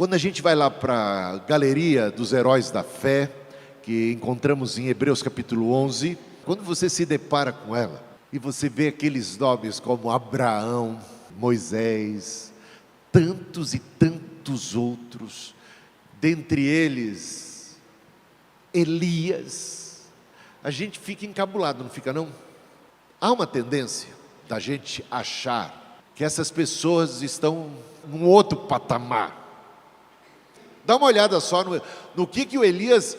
Quando a gente vai lá para a galeria dos heróis da fé, que encontramos em Hebreus capítulo 11, quando você se depara com ela, e você vê aqueles nomes como Abraão, Moisés, tantos e tantos outros, dentre eles, Elias, a gente fica encabulado, não fica não? Há uma tendência da gente achar que essas pessoas estão num outro patamar. Dá uma olhada só no que o Elias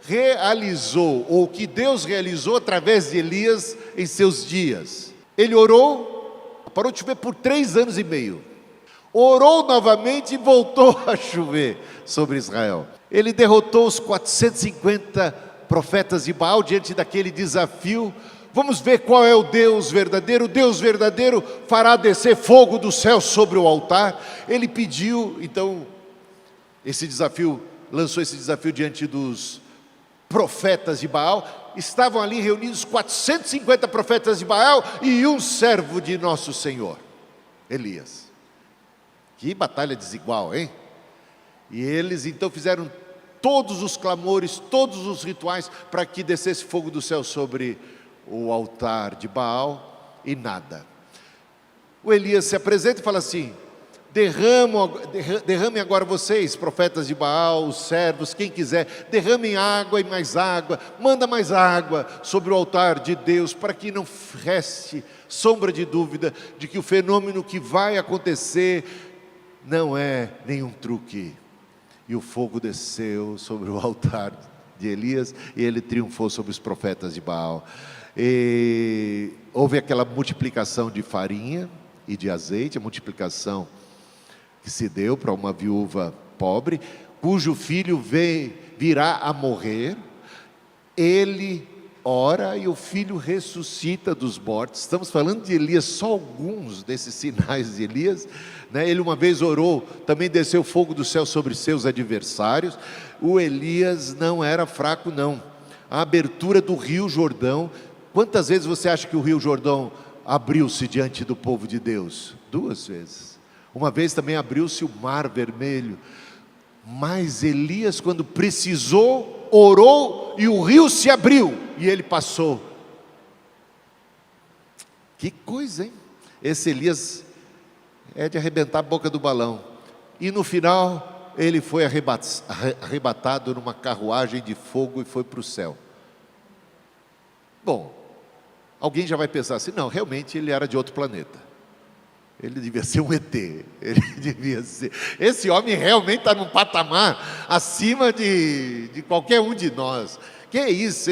realizou, ou que Deus realizou através de Elias em seus dias. Ele orou, parou de chover por 3 anos e meio. Orou novamente e voltou a chover sobre Israel. Ele derrotou os 450 profetas de Baal diante daquele desafio. Vamos ver qual é o Deus verdadeiro. O Deus verdadeiro fará descer fogo do céu sobre o altar. Ele pediu, então, lançou esse desafio diante dos profetas de Baal. Estavam ali reunidos 450 profetas de Baal e um servo de nosso Senhor, Elias. Que batalha desigual, hein? E eles então fizeram todos os clamores, todos os rituais para que descesse fogo do céu sobre o altar de Baal, e nada. O Elias se apresenta e fala assim: derrame agora vocês, profetas de Baal, os servos, quem quiser, derramem água e mais água, manda mais água sobre o altar de Deus, para que não reste sombra de dúvida de que o fenômeno que vai acontecer não é nenhum truque. E o fogo desceu sobre o altar de Elias, e ele triunfou sobre os profetas de Baal. E houve aquela multiplicação de farinha e de azeite, a multiplicação que se deu para uma viúva pobre, cujo filho virá a morrer. Ele ora e o filho ressuscita dos mortos. Estamos falando de Elias, só alguns desses sinais de Elias, né? Ele uma vez orou, também desceu fogo do céu sobre seus adversários. O Elias não era fraco não. A abertura do rio Jordão, quantas vezes você acha que o rio Jordão abriu-se diante do povo de Deus? 2 vezes. Uma vez também abriu-se o mar vermelho. Mas Elias, quando precisou, orou e o rio se abriu e ele passou. Que coisa, hein? Esse Elias é de arrebentar a boca do balão. E no final ele foi arrebatado numa carruagem de fogo e foi para o céu. Bom, alguém já vai pensar assim: não, realmente ele era de outro planeta. Ele devia ser um ET. Ele devia ser. Esse homem realmente está num patamar acima de qualquer um de nós. Que é isso?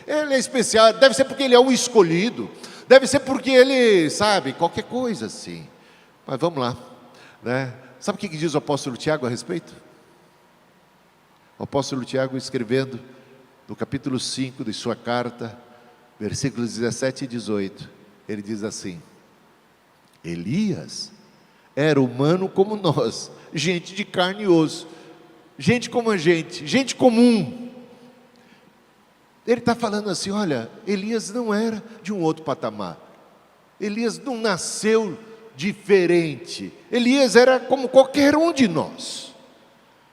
Ele é especial. Deve ser porque ele é um escolhido. Deve ser porque ele sabe qualquer coisa assim. Mas vamos lá, né? Sabe o que diz o apóstolo Tiago a respeito? O apóstolo Tiago, escrevendo no capítulo 5 de sua carta, versículos 17 e 18, ele diz assim: Elias era humano como nós, gente de carne e osso, gente como a gente comum. Ele está falando assim: olha, Elias não era de um outro patamar. Elias não nasceu diferente. Elias era como qualquer um de nós.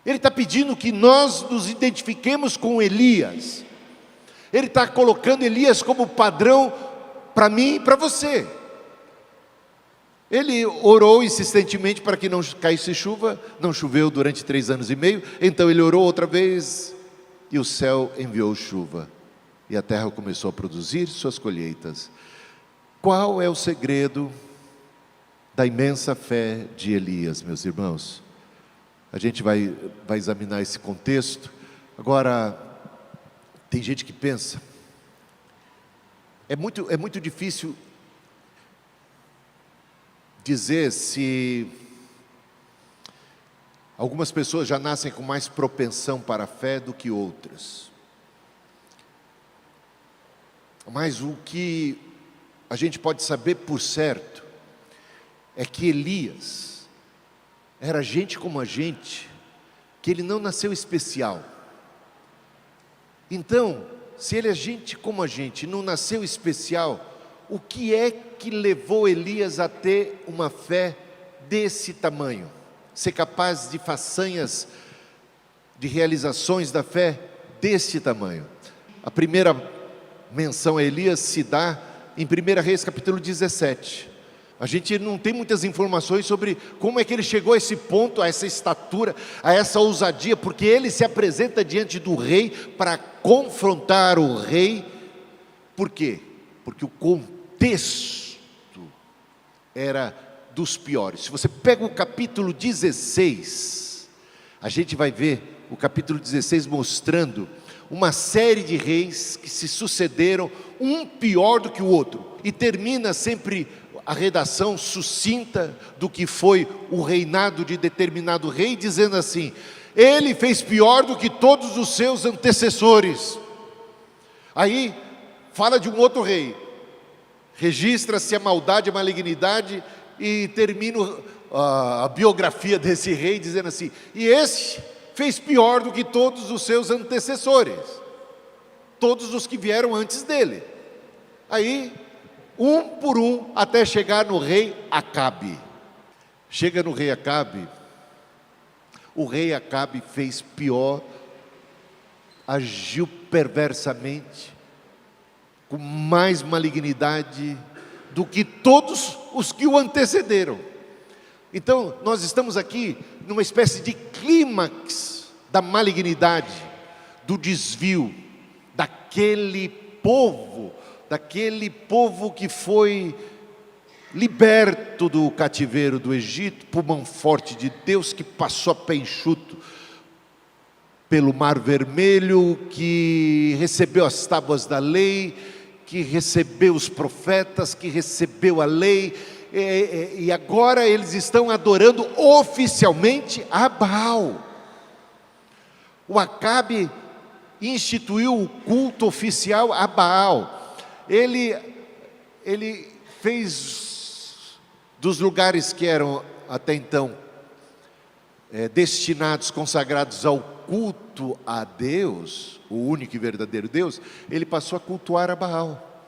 Ele está pedindo que nós nos identifiquemos com Elias. Ele está colocando Elias como padrão para mim e para você. Ele orou insistentemente para que não caísse chuva, não choveu durante 3 anos e meio, então ele orou outra vez, e o céu enviou chuva, e a terra começou a produzir suas colheitas. Qual é o segredo da imensa fé de Elias, meus irmãos? A gente vai examinar esse contexto. Agora, tem gente que pensa, é muito difícil dizer se algumas pessoas já nascem com mais propensão para a fé do que outras. Mas o que a gente pode saber por certo é que Elias era gente como a gente, que ele não nasceu especial. Então, se ele é gente como a gente, não nasceu especial, o que é que levou Elias a ter uma fé desse tamanho? ser capaz de façanhas, de realizações da fé deste tamanho. A primeira menção a Elias se dá em 1 Reis capítulo 17. A gente não tem muitas informações sobre como é que ele chegou a esse ponto, a essa estatura, a essa ousadia, porque ele se apresenta diante do rei para confrontar o rei. Por quê? Porque o contexto era dos piores. Se você pega o capítulo 16, a gente vai ver o capítulo 16 mostrando uma série de reis que se sucederam, um pior do que o outro, e termina sempre a redação sucinta do que foi o reinado de determinado rei, dizendo assim: ele fez pior do que todos os seus antecessores. Aí fala de um outro rei, registra-se a maldade, a malignidade, e termina a biografia desse rei dizendo assim: e esse fez pior do que todos os seus antecessores, todos os que vieram antes dele. Aí, um por um, até chegar no rei Acabe. Chega no rei Acabe, o rei Acabe fez pior, agiu perversamente, com mais malignidade do que todos os que o antecederam. Então, nós estamos aqui numa espécie de clímax da malignidade, do desvio, daquele povo que foi liberto do cativeiro do Egito, por mão forte de Deus, que passou a pé enxuto pelo Mar Vermelho, que recebeu as tábuas da lei, que recebeu os profetas, que recebeu a lei, e agora eles estão adorando oficialmente a Baal. O Acabe instituiu o culto oficial a Baal. Ele fez dos lugares que eram até então destinados, consagrados ao culto a Deus, o único e verdadeiro Deus, ele passou a cultuar a Baal.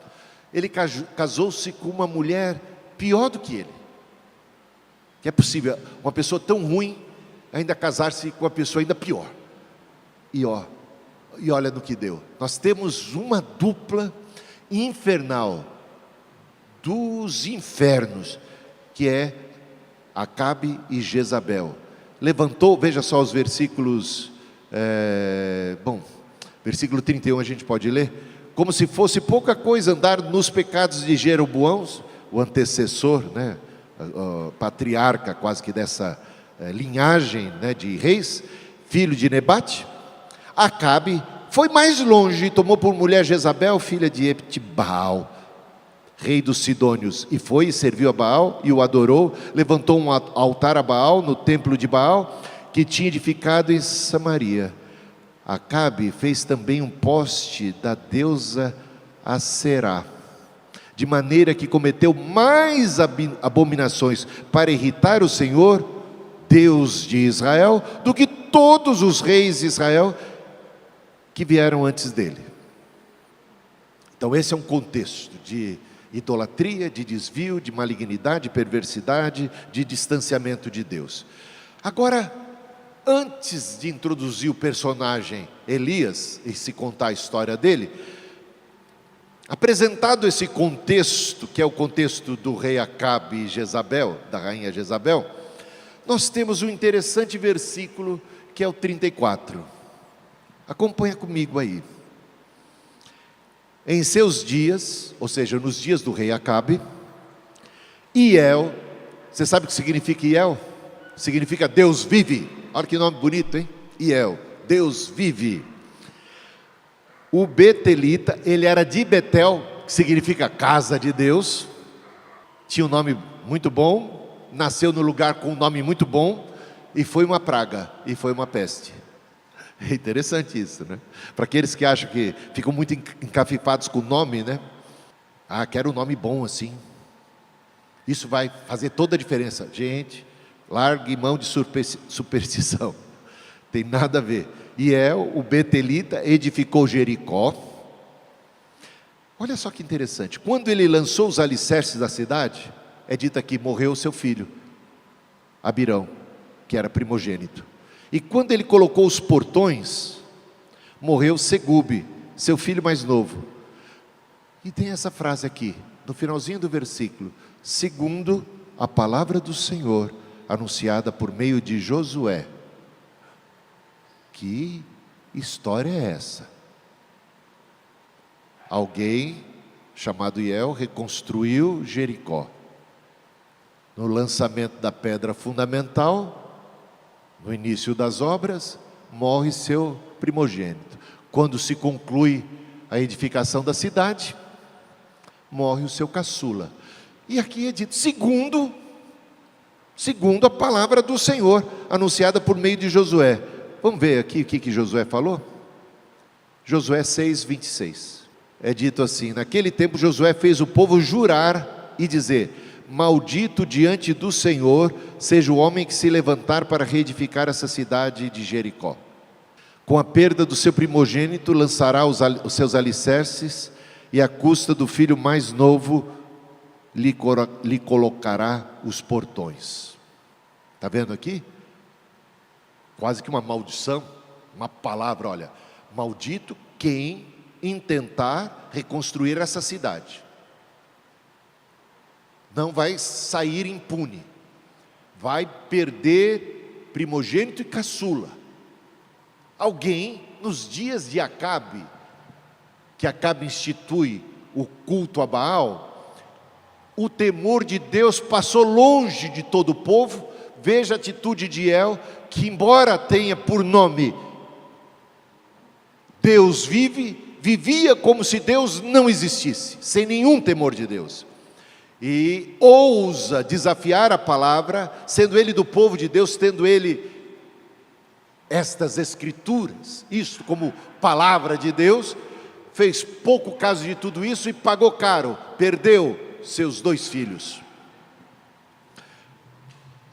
Ele casou-se com uma mulher pior do que ele. Que é possível uma pessoa tão ruim ainda casar-se com uma pessoa ainda pior. E olha no que deu. Nós temos uma dupla infernal dos infernos, que é Acabe e Jezabel. Levantou, veja só os versículos, versículo 31 a gente pode ler. Como se fosse pouca coisa andar nos pecados de Jeroboão, o antecessor, o patriarca quase que dessa linhagem de reis, filho de Nebate. Acabe foi mais longe e tomou por mulher Jezabel, filha de Etbaal, rei dos Sidônios, e foi e serviu a Baal e o adorou. Levantou um altar a Baal no templo de Baal, que tinha edificado em Samaria. Acabe fez também um poste da deusa Aserá, de maneira que cometeu mais abominações para irritar o Senhor, Deus de Israel, do que todos os reis de Israel que vieram antes dele. Então esse é um contexto de idolatria, de desvio, de malignidade, de perversidade, de distanciamento de Deus. Agora, antes de introduzir o personagem Elias e se contar a história dele, apresentado esse contexto, que é o contexto do rei Acabe e Jezabel, da rainha Jezabel, nós temos um interessante versículo que é o 34. Acompanha comigo aí. Em seus dias, ou seja, nos dias do rei Acabe, Iel, você sabe o que significa Iel? Significa Deus vive. Olha que nome bonito, hein? Iel, Deus vive. O betelita, ele era de Betel, que significa casa de Deus. Tinha um nome muito bom, nasceu no lugar com um nome muito bom, e foi uma praga, e foi uma peste. É interessante isso, né? Para aqueles que acham que ficam muito encafifados com o nome, né? Quero um nome bom assim. Isso vai fazer toda a diferença. Gente, largue mão de superstição. Tem nada a ver. Iel, o betelita, edificou Jericó. Olha só que interessante. Quando ele lançou os alicerces da cidade, é dito aqui, morreu o seu filho, Abirão. que era primogênito. E quando ele colocou os portões, morreu Segube, seu filho mais novo. E tem essa frase aqui, no finalzinho do versículo: segundo a palavra do Senhor, anunciada por meio de Josué. Que história é essa? Alguém chamado Hiel reconstruiu Jericó. No lançamento da pedra fundamental, no início das obras, morre seu primogênito. Quando se conclui a edificação da cidade, morre o seu caçula. E aqui é dito, segundo a palavra do Senhor, anunciada por meio de Josué. Vamos ver aqui o que Josué falou? Josué 6:26. É dito assim: naquele tempo Josué fez o povo jurar e dizer: maldito diante do Senhor seja o homem que se levantar para reedificar essa cidade de Jericó. Com a perda do seu primogênito lançará os seus alicerces, e à custa do filho mais novo lhe colocará os portões. Está vendo aqui? Quase que uma maldição, uma palavra, olha, maldito quem intentar reconstruir essa cidade. Não vai sair impune, vai perder primogênito e caçula. Alguém, nos dias de Acabe, que Acabe institui o culto a Baal, o temor de Deus passou longe de todo o povo. Veja a atitude de Hiel, que embora tenha por nome Deus vive, vivia como se Deus não existisse, sem nenhum temor de Deus. E ousa desafiar a palavra, sendo ele do povo de Deus, tendo ele estas escrituras, isto como palavra de Deus, fez pouco caso de tudo isso e pagou caro, perdeu seus 2 filhos.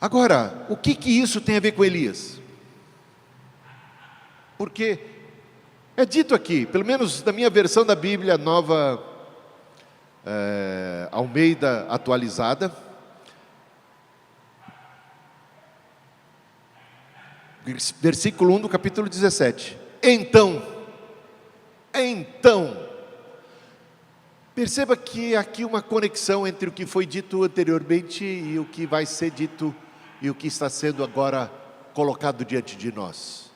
Agora, o que isso tem a ver com Elias? Porque é dito aqui, pelo menos na minha versão da Bíblia, nova Almeida atualizada, versículo 1 do capítulo 17. Então, perceba que aqui uma conexão entre o que foi dito anteriormente e o que vai ser dito e o que está sendo agora colocado diante de nós.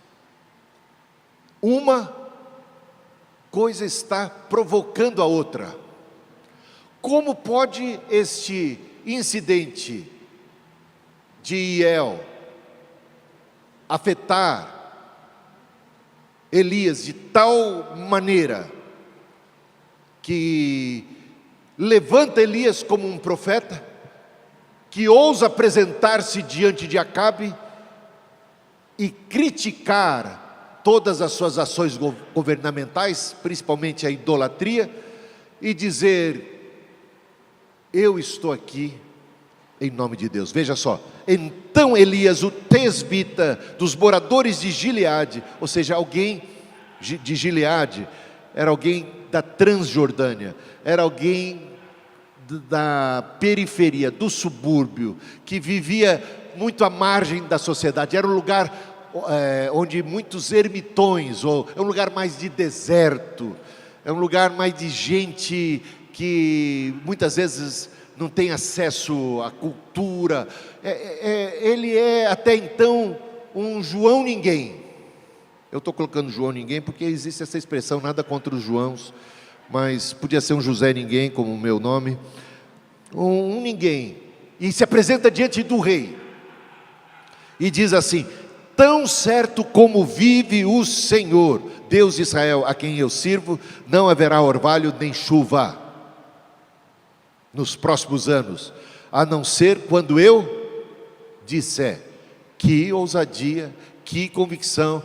Uma coisa está provocando a outra. Como pode este incidente de Hiel afetar Elias de tal maneira que levanta Elias como um profeta, que ousa apresentar-se diante de Acabe e criticar todas as suas ações governamentais, principalmente a idolatria, e dizer: eu estou aqui em nome de Deus. Veja só, então Elias, o tesbita dos moradores de Gileade, ou seja, alguém de Gileade, era alguém da Transjordânia, era alguém da periferia, do subúrbio, que vivia muito à margem da sociedade. Era um lugar onde muitos ermitões, ou é um lugar mais de deserto, é um lugar mais de gente que muitas vezes não tem acesso à cultura. Ele é até então um João ninguém. Eu estou colocando João ninguém porque existe essa expressão, nada contra os Joãos, mas podia ser um José ninguém, como o meu nome, um ninguém, e se apresenta diante do rei, e diz assim: tão certo como vive o Senhor, Deus de Israel, a quem eu sirvo, não haverá orvalho nem chuva nos próximos anos, a não ser quando eu disser. Que ousadia, que convicção,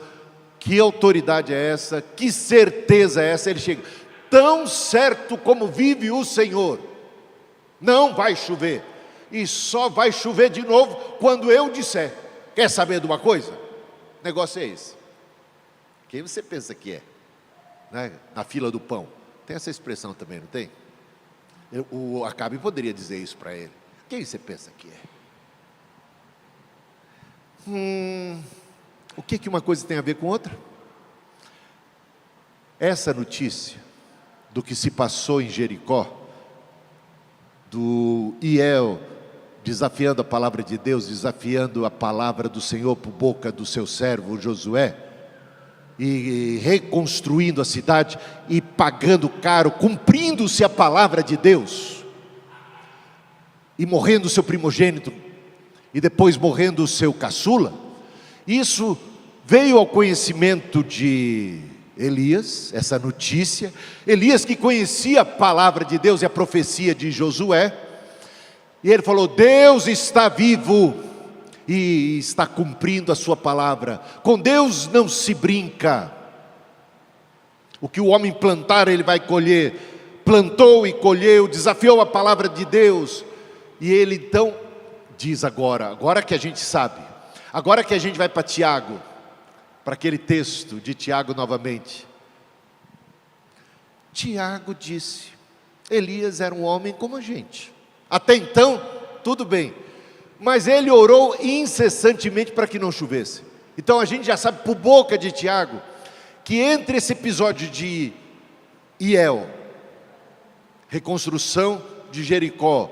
que autoridade é essa, que certeza é essa? Ele chega: tão certo como vive o Senhor, não vai chover, e só vai chover de novo quando eu disser. Quer saber de uma coisa? O negócio é esse. Quem você pensa que é? Né? Na fila do pão. Tem essa expressão também, não tem? O Acabe poderia dizer isso para ele. Quem você pensa que é? O que uma coisa tem a ver com outra? Essa notícia do que se passou em Jericó, do Hiel desafiando a palavra de Deus, desafiando a palavra do Senhor por boca do seu servo Josué, e reconstruindo a cidade e pagando caro, cumprindo-se a palavra de Deus, e morrendo o seu primogênito, e depois morrendo o seu caçula. Isso veio ao conhecimento de Elias, essa notícia. Elias, que conhecia a palavra de Deus e a profecia de Josué, e ele falou: Deus está vivo e está cumprindo a sua palavra. Com Deus não se brinca. O que o homem plantar, ele vai colher. Plantou e colheu, desafiou a palavra de Deus. E ele então diz agora que a gente sabe, agora que a gente vai para Tiago, para aquele texto de Tiago novamente. Tiago disse: Elias era um homem como a gente. Até então, tudo bem, mas ele orou incessantemente para que não chovesse. Então a gente já sabe por boca de Tiago, que entre esse episódio de Hiel, reconstrução de Jericó,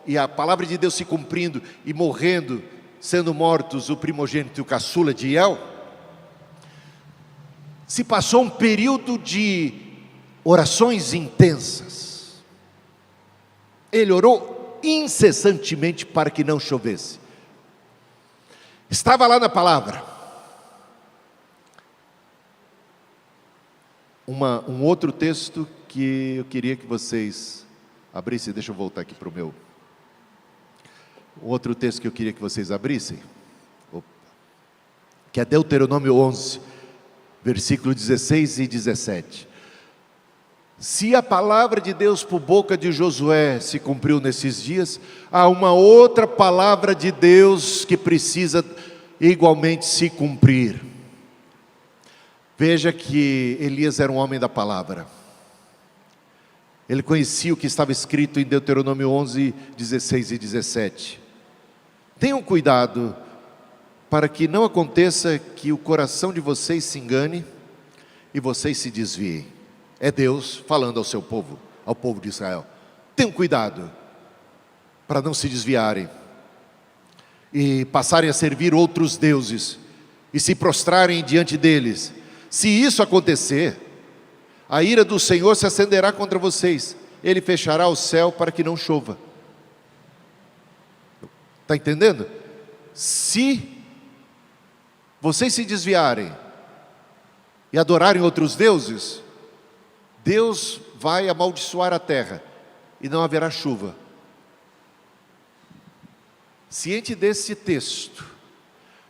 e a palavra de Deus se cumprindo e morrendo, sendo mortos o primogênito e o caçula de Hiel, se passou um período de orações intensas. Ele orou incessantemente para que não chovesse. Estava lá na palavra. Um outro texto que eu queria que vocês abrissem. Deixa eu voltar aqui para o meu. Outro texto que eu queria que vocês abrissem, que é Deuteronômio 11, versículo 16 e 17. Se a palavra de Deus por boca de Josué se cumpriu nesses dias, há uma outra palavra de Deus que precisa igualmente se cumprir. Veja que Elias era um homem da palavra. Ele conhecia o que estava escrito em Deuteronômio 11, 16 e 17. Tenham cuidado para que não aconteça que o coração de vocês se engane e vocês se desviem. É Deus falando ao seu povo, ao povo de Israel. Tenham cuidado para não se desviarem e passarem a servir outros deuses e se prostrarem diante deles. Se isso acontecer, a ira do Senhor se acenderá contra vocês. Ele fechará o céu para que não chova. Está entendendo? Se vocês se desviarem e adorarem outros deuses, Deus vai amaldiçoar a terra e não haverá chuva. Ciente desse texto,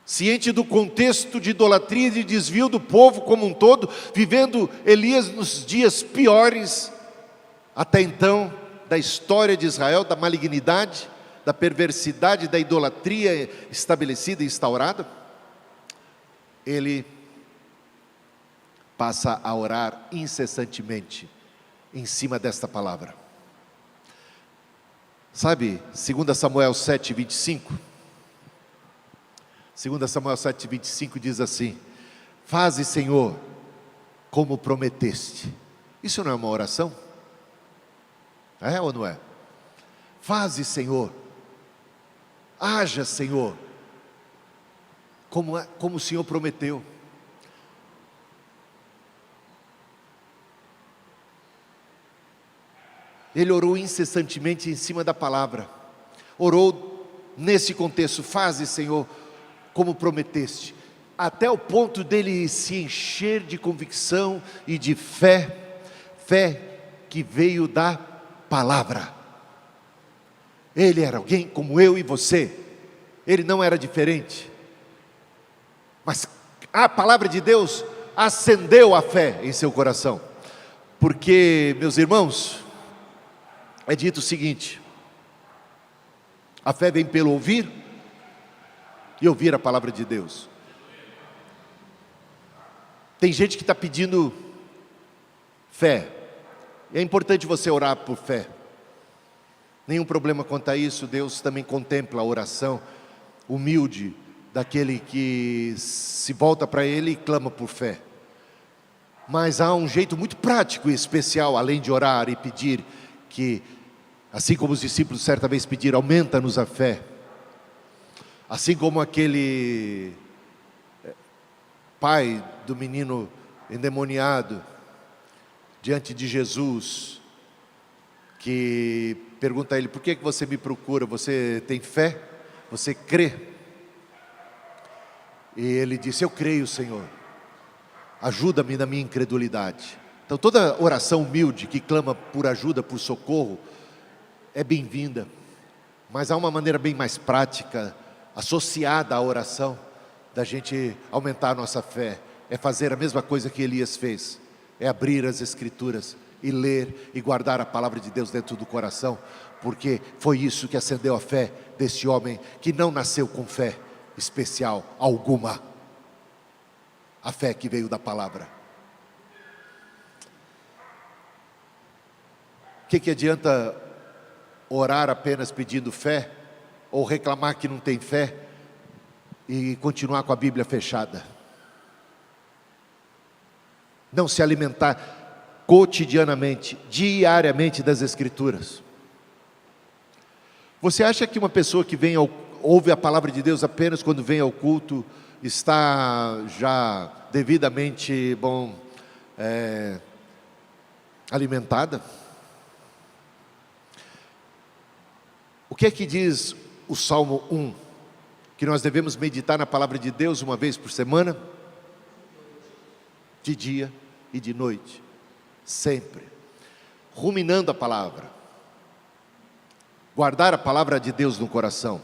ciente do contexto de idolatria e de desvio do povo como um todo, vivendo Elias nos dias piores até então da história de Israel, da malignidade, da perversidade, da idolatria estabelecida e instaurada, ele passa a orar incessantemente em cima desta palavra. Sabe, 2 Samuel 7, 25? 2 Samuel 7, 25 diz assim: faze, Senhor, como prometeste. Isso não é uma oração? É ou não é? Faze, Senhor, haja, Senhor, como o Senhor prometeu. Ele orou incessantemente em cima da palavra. Orou nesse contexto: faze, Senhor, como prometeste. Até o ponto dele se encher de convicção e de fé. Fé que veio da palavra. Ele era alguém como eu e você. Ele não era diferente. Mas a palavra de Deus acendeu a fé em seu coração. Porque, meus irmãos, é dito o seguinte: a fé vem pelo ouvir e ouvir a palavra de Deus. Tem gente que está pedindo fé. É importante você orar por fé. Nenhum problema quanto a isso. Deus também contempla a oração humilde daquele que se volta para Ele e clama por fé. Mas há um jeito muito prático e especial, além de orar e pedir, que, assim como os discípulos certa vez pediram, aumenta-nos a fé. Assim como aquele pai do menino endemoniado, diante de Jesus, que pergunta a ele: por que você me procura? Você tem fé? Você crê? E ele disse: eu creio, Senhor, ajuda-me na minha incredulidade. Então toda oração humilde que clama por ajuda, por socorro, é bem-vinda. Mas há uma maneira bem mais prática, associada à oração, da gente aumentar a nossa fé. É fazer a mesma coisa que Elias fez, é abrir as Escrituras e ler e guardar a palavra de Deus dentro do coração, porque foi isso que acendeu a fé desse homem, que não nasceu com fé especial alguma, a fé que veio da palavra. O que adianta orar apenas pedindo fé, ou reclamar que não tem fé, e continuar com a Bíblia fechada? Não se alimentar cotidianamente, diariamente das Escrituras. Você acha que uma pessoa que ouve a palavra de Deus apenas quando vem ao culto, está já devidamente alimentada? O que é que diz o Salmo 1? Que nós devemos meditar na palavra de Deus uma vez por semana? De dia e de noite, sempre, ruminando a palavra, guardar a palavra de Deus no coração.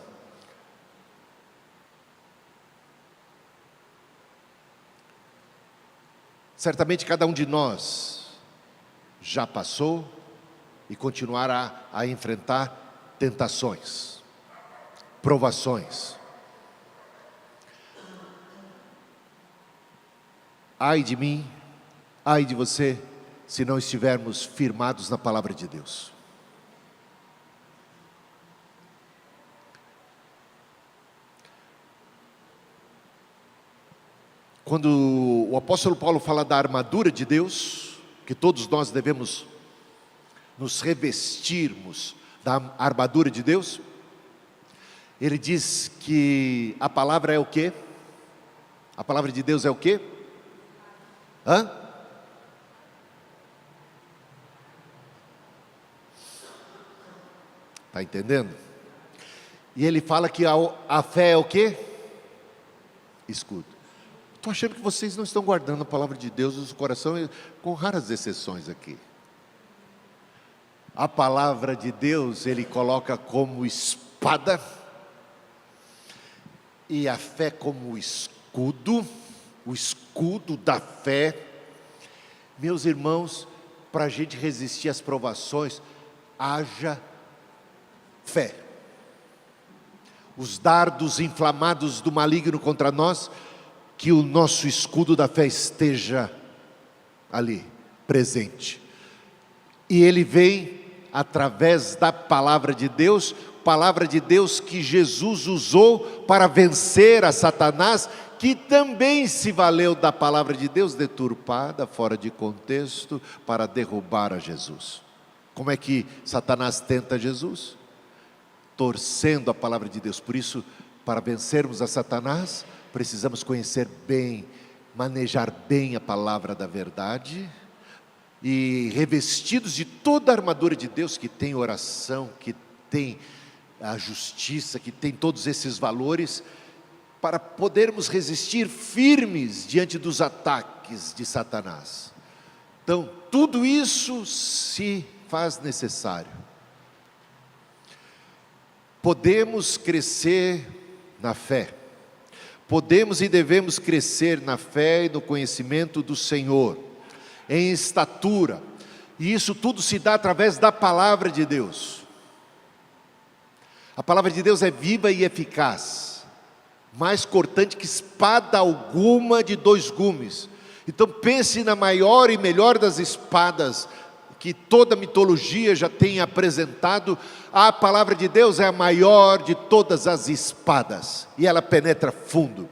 Certamente cada um de nós já passou e continuará a enfrentar tentações, provações. Ai de mim, ai de você, se não estivermos firmados na palavra de Deus. Quando o apóstolo Paulo fala da armadura de Deus, que todos nós devemos nos revestirmos da armadura de Deus, ele diz que a palavra é o quê? A palavra de Deus é o quê? Está entendendo? E ele fala que a fé é o quê? Escudo. Estou achando que vocês não estão guardando a palavra de Deus no coração, com raras exceções aqui. A palavra de Deus ele coloca como espada, e a fé como escudo, o escudo da fé. Meus irmãos, para a gente resistir às provações, haja fé. Os dardos inflamados do maligno contra nós, que o nosso escudo da fé esteja ali, presente. E ele vem através da palavra de Deus que Jesus usou para vencer a Satanás, que também se valeu da palavra de Deus deturpada, fora de contexto, para derrubar a Jesus. Como é que Satanás tenta Jesus? Torcendo a palavra de Deus. Por isso, para vencermos a Satanás, precisamos conhecer bem, manejar bem a palavra da verdade, e revestidos de toda a armadura de Deus, que tem oração, que tem a justiça, que tem todos esses valores, para podermos resistir firmes diante dos ataques de Satanás. Então, tudo isso se faz necessário. Podemos crescer na fé, podemos e devemos crescer na fé e no conhecimento do Senhor, em estatura, e isso tudo se dá através da palavra de Deus. A palavra de Deus é viva e eficaz, mais cortante que espada alguma de dois gumes. Então pense na maior e melhor das espadas que toda mitologia já tem apresentado, a palavra de Deus é a maior de todas as espadas, e ela penetra fundo.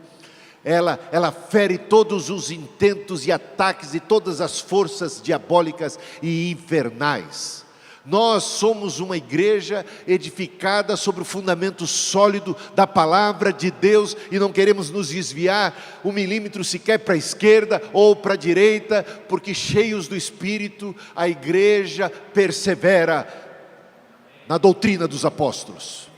Ela fere todos os intentos e ataques de todas as forças diabólicas e infernais. Nós somos uma igreja edificada sobre o fundamento sólido da palavra de Deus, e não queremos nos desviar um milímetro sequer para a esquerda ou para a direita, porque cheios do Espírito, a igreja persevera na doutrina dos apóstolos.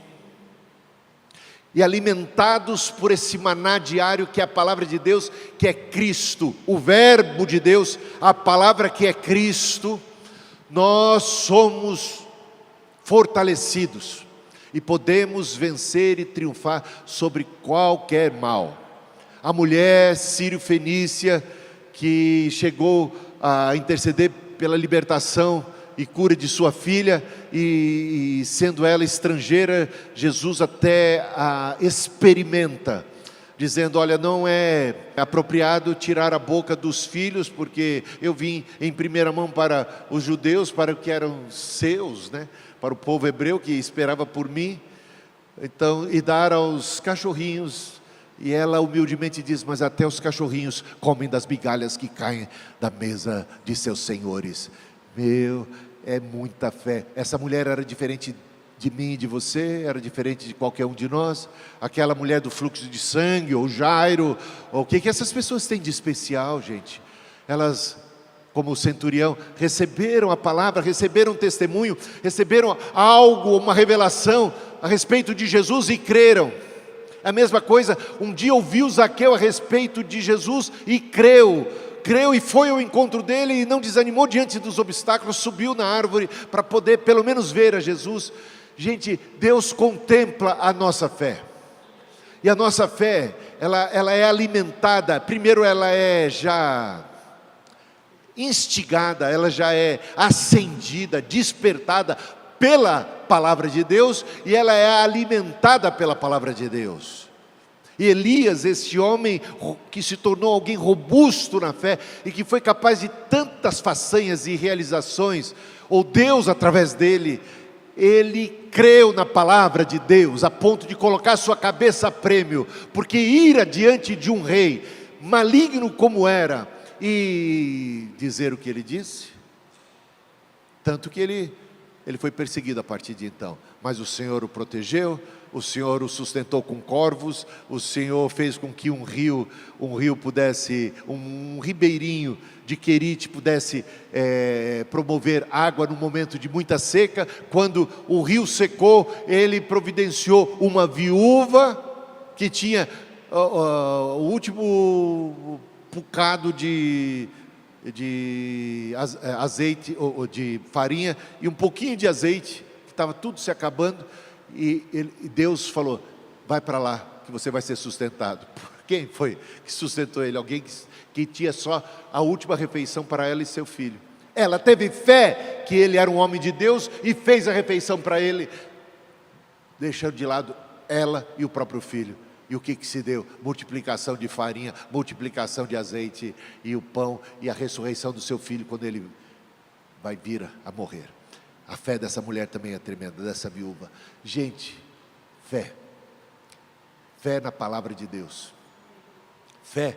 E alimentados por esse maná diário que é a palavra de Deus, que é Cristo, o verbo de Deus, a palavra que é Cristo, nós somos fortalecidos e podemos vencer e triunfar sobre qualquer mal. A mulher sírio-fenícia que chegou a interceder pela libertação e cura de sua filha, e sendo ela estrangeira, Jesus até a experimenta, dizendo: olha, não é apropriado tirar a boca dos filhos, porque eu vim em primeira mão para os judeus, para o que eram seus, né? Para o povo hebreu que esperava por mim, então, e dar aos cachorrinhos. E ela humildemente diz: mas até os cachorrinhos comem das migalhas que caem da mesa de seus senhores. É muita fé. Essa mulher era diferente de mim e de você, era diferente de qualquer um de nós. Aquela mulher do fluxo de sangue, ou Jairo, o que essas pessoas têm de especial, gente? Elas, como o centurião, receberam a palavra, receberam um testemunho, receberam algo, uma revelação a respeito de Jesus e creram. A mesma coisa, um dia ouviu Zaqueu a respeito de Jesus e creu e foi ao encontro dele e não desanimou diante dos obstáculos, subiu na árvore para poder pelo menos ver a Jesus. Gente, Deus contempla a nossa fé, e a nossa fé, ela é alimentada, primeiro ela é já instigada, ela já é acendida, despertada pela palavra de Deus, e ela é alimentada pela palavra de Deus. E Elias, esse homem que se tornou alguém robusto na fé, e que foi capaz de tantas façanhas e realizações, ou Deus através dele, ele creu na palavra de Deus, a ponto de colocar sua cabeça a prêmio, porque ir adiante de um rei, maligno como era, e dizer o que ele disse, tanto que ele foi perseguido a partir de então, mas o Senhor o protegeu, o Senhor o sustentou com corvos, o Senhor fez com que um rio pudesse, um ribeirinho de Querite pudesse promover água no momento de muita seca. Quando o rio secou, ele providenciou uma viúva que tinha o último bocado de azeite, ou de farinha, e um pouquinho de azeite, que estava tudo se acabando, e Deus falou: vai para lá, que você vai ser sustentado. Quem foi que sustentou ele? Alguém que tinha só a última refeição para ela e seu filho. Ela teve fé que ele era um homem de Deus e fez a refeição para ele, deixando de lado ela e o próprio filho. E o que se deu? Multiplicação de farinha, multiplicação de azeite, e o pão, e a ressurreição do seu filho quando ele vai vir a morrer. A fé dessa mulher também é tremenda, dessa viúva. Gente, fé na palavra de Deus, fé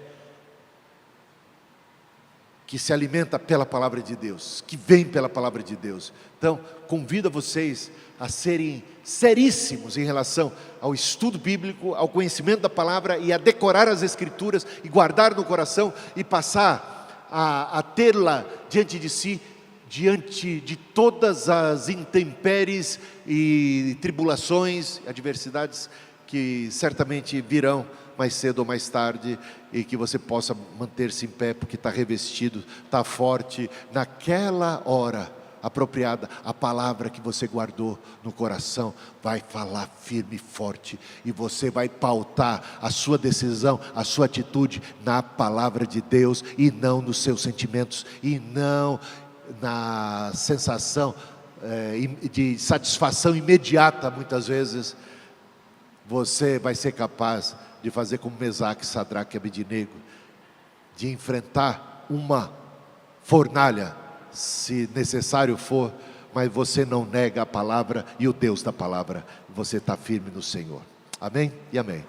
que se alimenta pela palavra de Deus, que vem pela palavra de Deus. Então, convido a vocês a serem seríssimos em relação ao estudo bíblico, ao conhecimento da palavra, e a decorar as escrituras, e guardar no coração, e passar a tê-la diante de si, diante de todas as intempéries e tribulações, adversidades que certamente virão mais cedo ou mais tarde, e que você possa manter-se em pé, porque está revestido, está forte. Naquela hora apropriada, a palavra que você guardou no coração vai falar firme e forte, e você vai pautar a sua decisão, a sua atitude na palavra de Deus, e não nos seus sentimentos, e não na sensação de satisfação imediata. Muitas vezes você vai ser capaz de fazer como Mesaque, Sadraque e Abednego, de enfrentar uma fornalha se necessário for, mas você não nega a palavra e o Deus da palavra, você está firme no Senhor. Amém e amém.